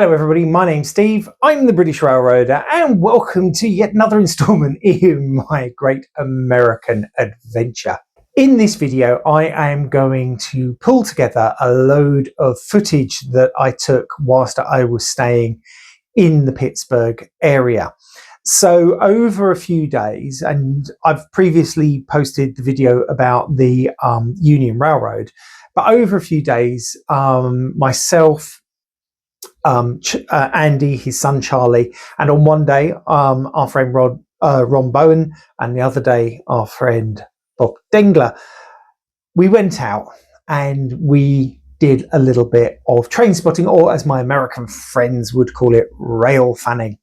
Hello everybody, my name's Steve, I'm the British Railroader and welcome to yet another instalment in my great American adventure. In this video I am going to pull together a load of footage that I took whilst I was staying in the Pittsburgh area. So over a few days, and I've previously posted the video about the Union Railroad, but over a few days myself, Andy, his son Charlie, and on one day our friend Ron Bowen, and the other day our friend Bob Dengler, we went out and we did a little bit of train spotting, or as my American friends would call it, railfanning.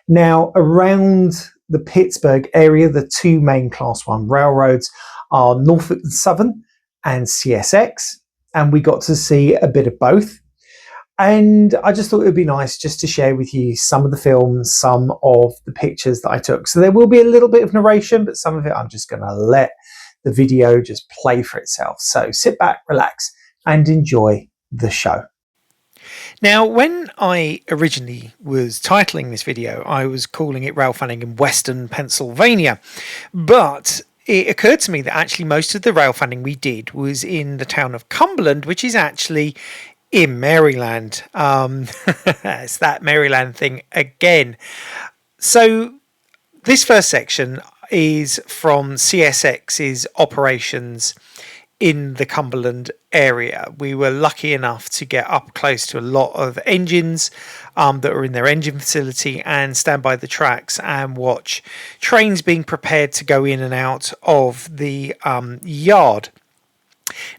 Now around the Pittsburgh area, the two main class 1 railroads are Norfolk and Southern and CSX, and we got to see a bit of both. And I just thought it would be nice just to share with you some of the films, some of the pictures that I took. So there will be a little bit of narration, but some of it I'm just going to let the video just play for itself. So sit back, relax, and enjoy the show. Now, when I originally was titling this video, I was calling it Railfanning in Western Pennsylvania. But it occurred to me that actually most of the railfanning we did was in the town of Cumberland, which is actually in Maryland. It's that Maryland thing again. So this first section is from CSX's Operations in the Cumberland area. We were lucky enough to get up close to a lot of engines that were in their engine facility and stand by the tracks and watch trains being prepared to go in and out of the yard.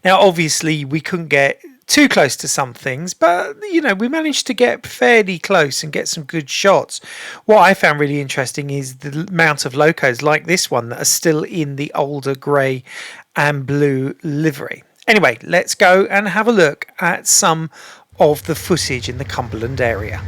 Now obviously we couldn't get too close to some things, but you know, we managed to get fairly close and get some good shots. What I found really interesting is the amount of locos like this one that are still in the older grey and blue livery. Anyway, let's go and have a look at some of the footage in the Cumberland area.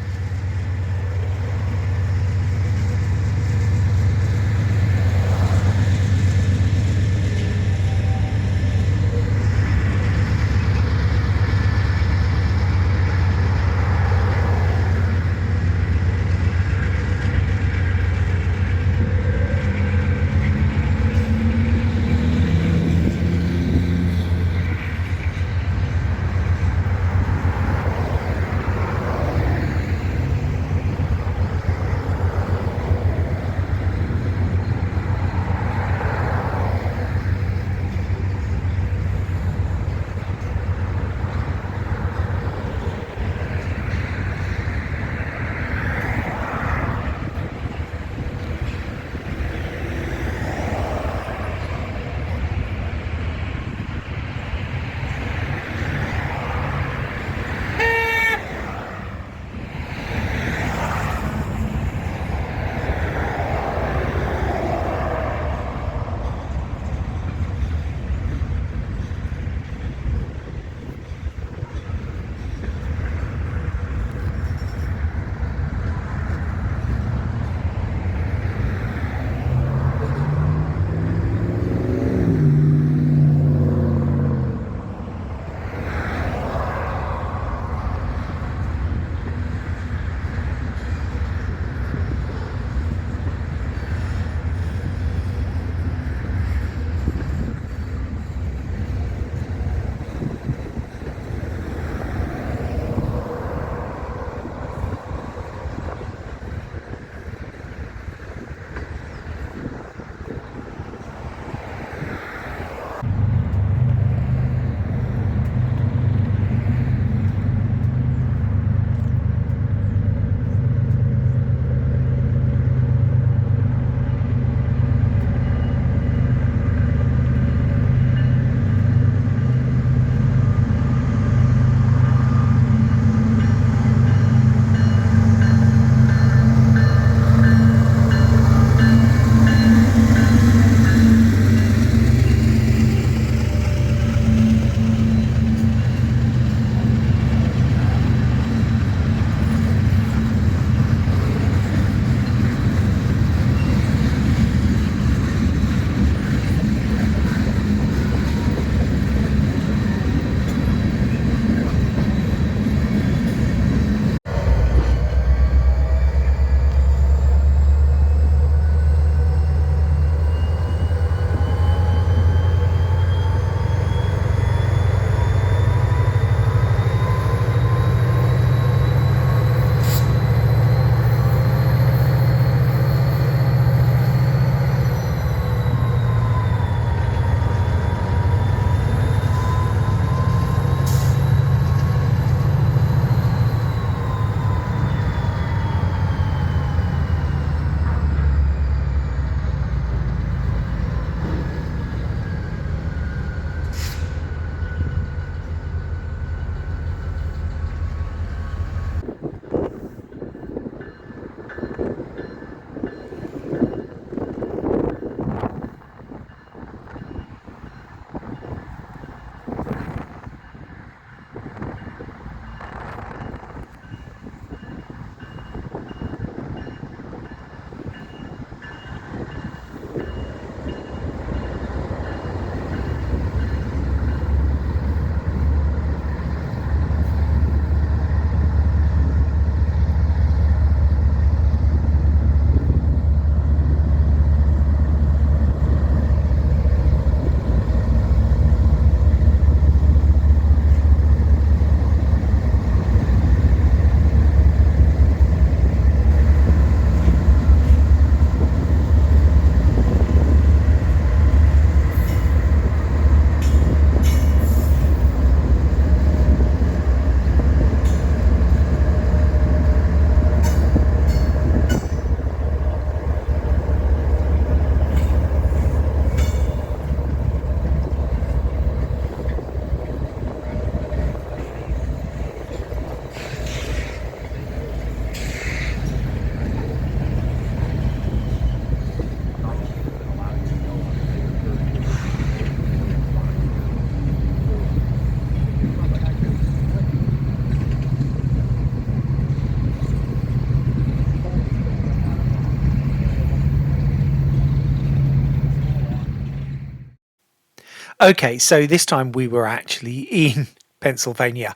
Okay, so this time we were actually in Pennsylvania,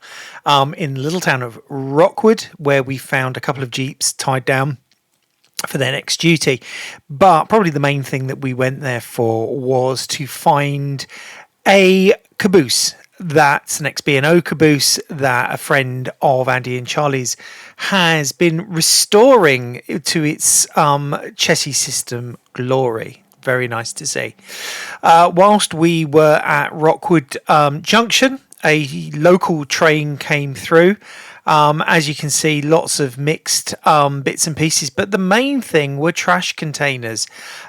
in the little town of Rockwood, where we found a couple of Jeeps tied down for their next duty. But probably the main thing that we went there for was to find a caboose. That's an XB&O caboose that a friend of Andy and Charlie's has been restoring to its chassis system glory. Very nice to see. Whilst we were at Rockwood Junction, a local train came through. As you can see, lots of mixed bits and pieces, but the main thing were trash containers.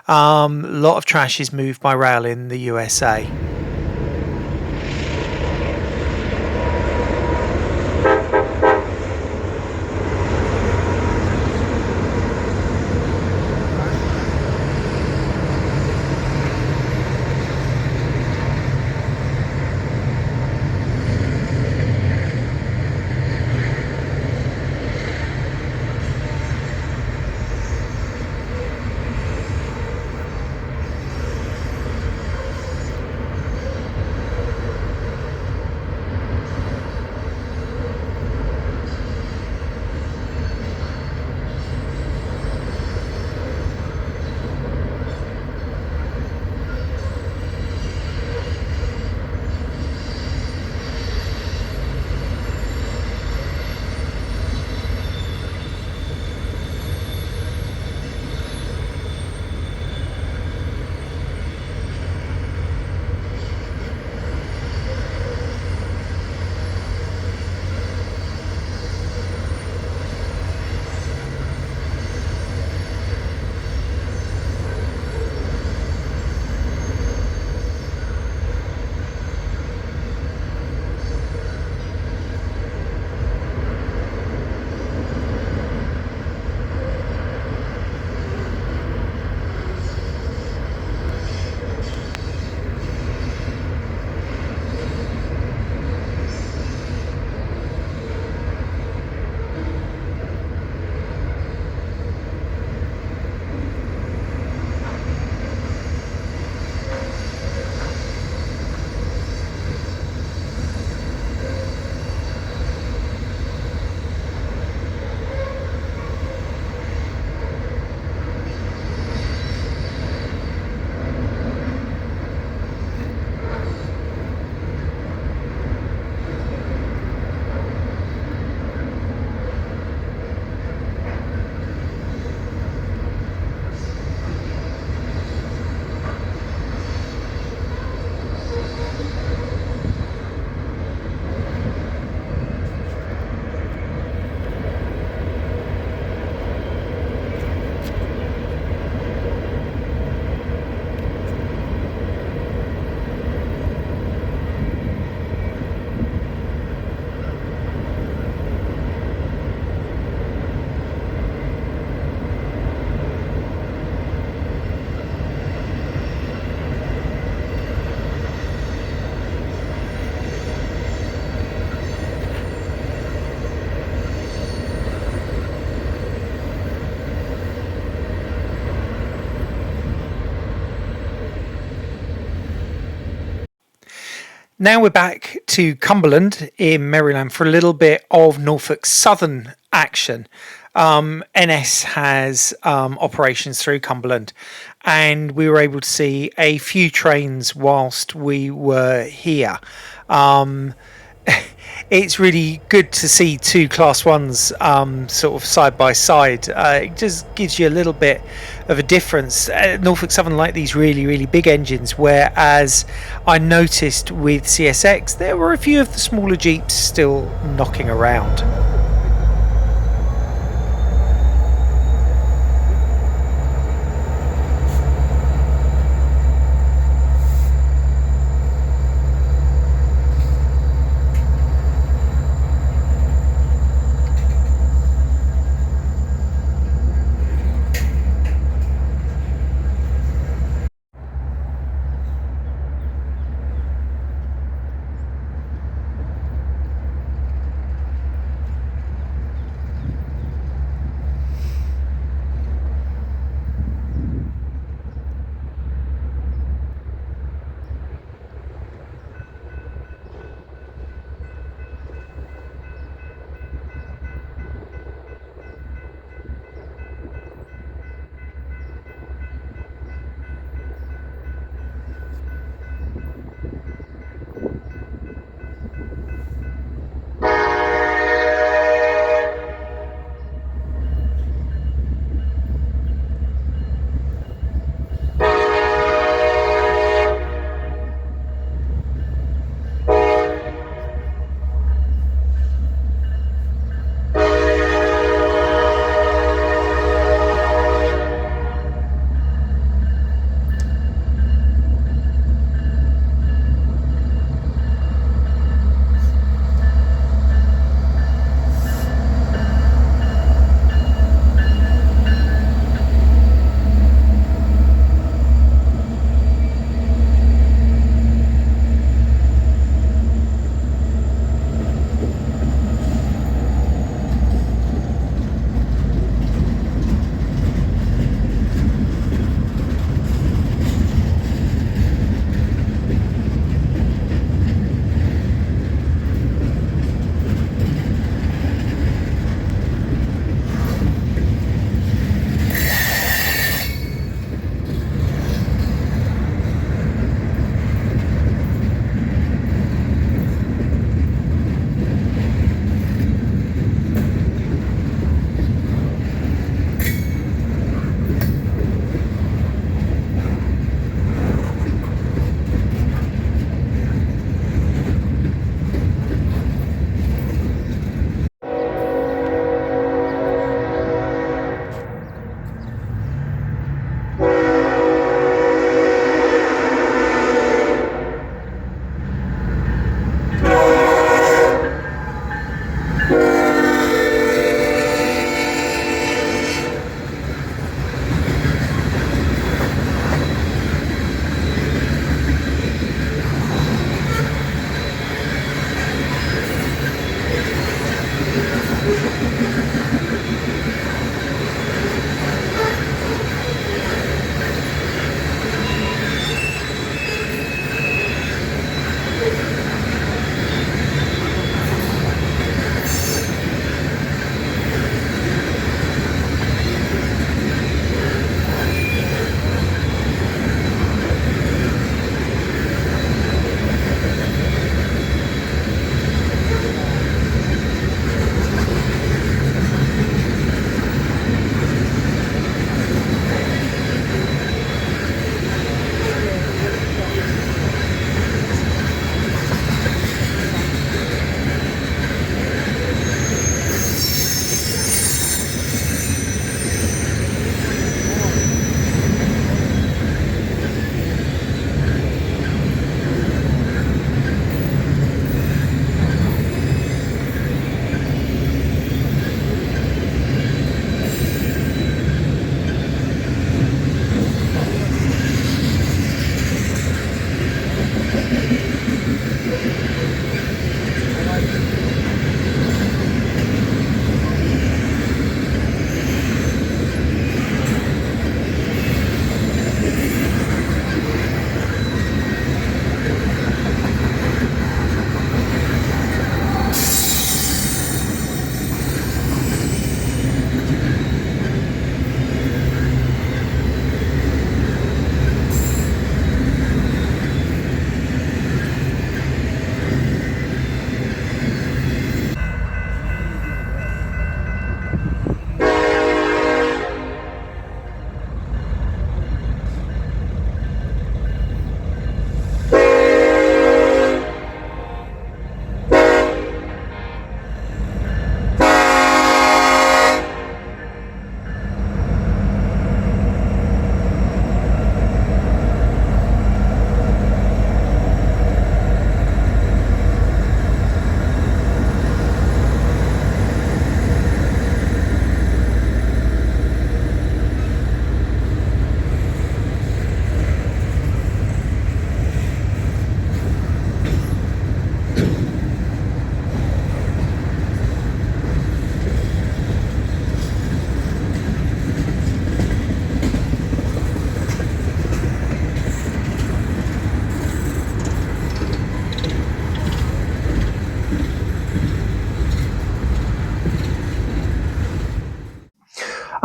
A lot of trash is moved by rail in the USA. Now we're back to Cumberland in Maryland for a little bit of Norfolk Southern action. NS has operations through Cumberland, and we were able to see a few trains whilst we were here. It's really good to see two class ones sort of side by side. It just gives you a little bit of a difference. Norfolk Southern like these really big engines, whereas I noticed with CSX there were a few of the smaller Jeeps still knocking around.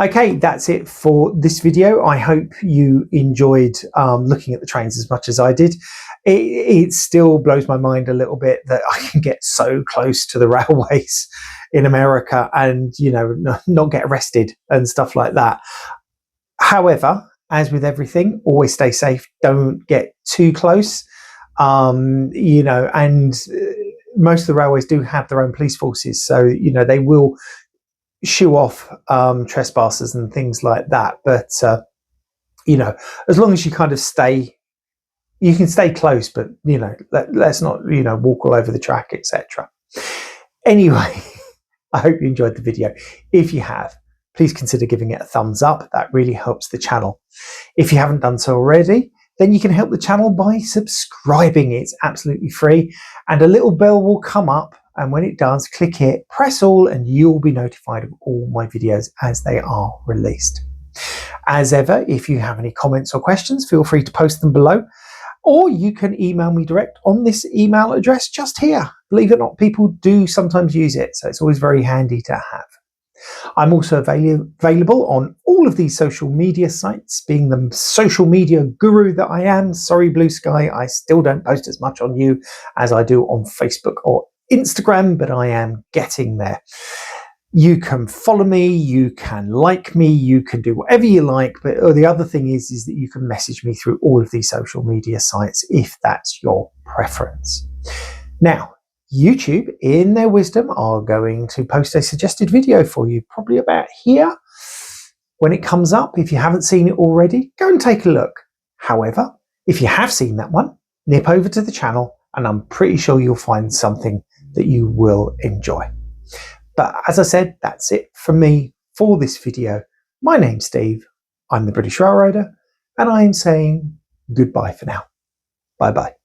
Okay, that's it for this video. I hope you enjoyed looking at the trains as much as I did. It still blows my mind a little bit that I can get so close to the railways in America and, you know, not get arrested and stuff like that. However, as with everything, always stay safe. Don't get too close. You know, and most of the railways do have their own police forces, so you know they will shoo off trespassers and things like that. But you know, as long as you kind of stay, you can stay close, but you know, let's not, you know, walk all over the track, etc. Anyway, I hope you enjoyed the video. If you have, please consider giving it a thumbs up. That really helps the channel. If you haven't done so already, then you can help the channel by subscribing. It's absolutely free, and a little bell will come up, and when it does, click it, press all, and you'll be notified of all my videos as they are released. As ever, if you have any comments or questions, feel free to post them below, or you can email me direct on this email address just here. Believe it or not, people do sometimes use it, so it's always very handy to have. I'm also available on all of these social media sites, being the social media guru that I am. Sorry, Blue Sky, I still don't post as much on you as I do on Facebook or Instagram, but I am getting there. You can follow me, you can like me, you can do whatever you like, but the other thing is that you can message me through all of these social media sites if that's your preference. Now, YouTube, in their wisdom, are going to post a suggested video for you, probably about here. When it comes up, if you haven't seen it already, go and take a look. However, if you have seen that one, nip over to the channel, and I'm pretty sure you'll find something that you will enjoy. But as I said, that's it from me for this video. My name's Steve, I'm the British Railroader, and I am saying goodbye for now. Bye-bye.